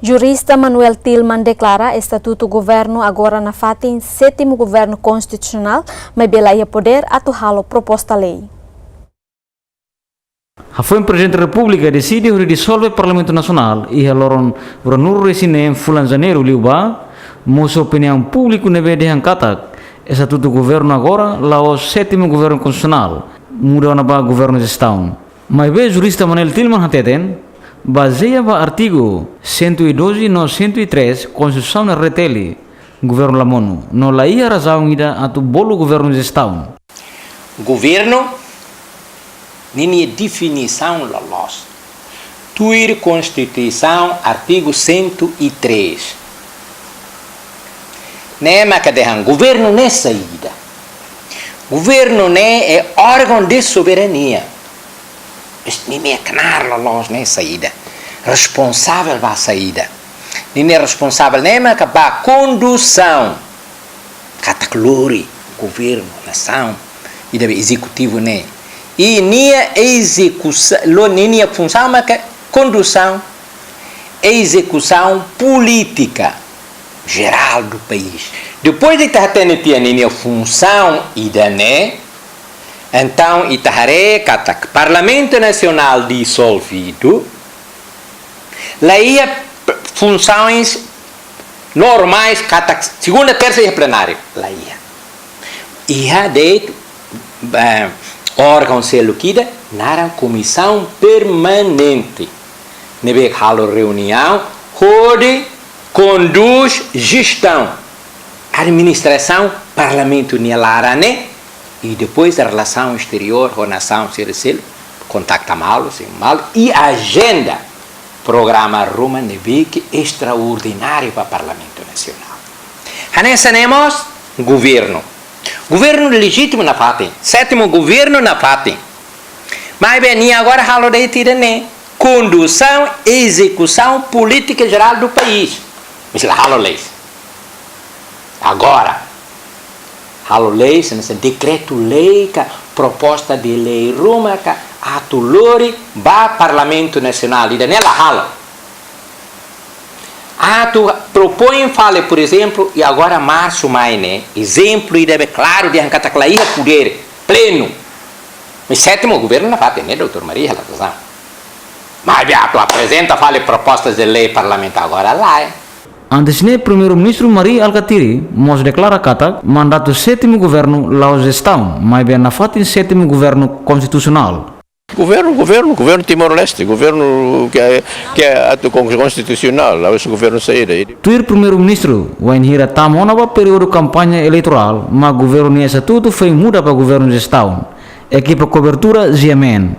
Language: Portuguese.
Jurista Manuel Tillman declara estatuto governo agora na fatin sétimo governo constitucional, mas belaia poder atuhalo proposta lei. Foi o Presidente da República decide dissolver o Parlamento Nacional e aloron vranur resine em fulan janeiro liuba, moça opinião pública neve de hankatak, estatuto governo agora lá o sétimo governo constitucional, muda na ba governo de estado. Mas bem jurista Manuel Tillman hateten, baseia no artigo 112 no 103 Constituição na retele governo lamonu no la ia razão ida atu bolo governo de estado. Governo nem definição la los. Tuir Constituição artigo 103. Nema que derran governo não é saída. Governo não é órgão de soberania. Nem é canar la los nem saída. Responsável para a saída. Nem é responsável nem é para a condução. Cataclore, governo, nação, e deve executivo nem. E nem a execução, nem a função, mas a condução, execução política geral do país. Depois de estar tendo a função e da então itaré que Parlamento Nacional dissolvido, lá ia funções normais, segunda, terça e plenário, lá ia. E a de órgão se liquida na comissão permanente. Neve halo reunião, onde conduz gestão, administração, parlamento nialarane e depois a relação exterior com a nação se contacta malo, sem mal e agenda programa Roma neve que extraordinário para o Parlamento Nacional. Nessa temos governo. Governo legítimo na fatem. Sétimo governo na fatem. Mas bem, agora halo de tirane. Condução e execução política geral do país. Mas lá halo leis. Agora halo leis, nesse decreto lei, proposta de lei Roma, atulori ba Parlamento Nacional. E nela halo. Tu propõe fale, por exemplo, e agora março, maio, né? Exemplo e deve claro de arrancar a poder pleno. O sétimo governo não faz, né, doutor Maria? Mas tu apresenta, fale propostas de lei parlamentar agora lá, Antes ne primeiro-ministro Maria Alcatiri mos declara kata mandato sétimo governo lá os estão, mas bem na fatin sétimo governo constitucional. Governo Timor-Leste, governo que é constitucional, lá o governo saída. Tuir primeiro-ministro, o enhira tamona ba período campanha eleitoral, mas governo nessa tudo foi muda para governo de estado. Equipa cobertura Ziamen.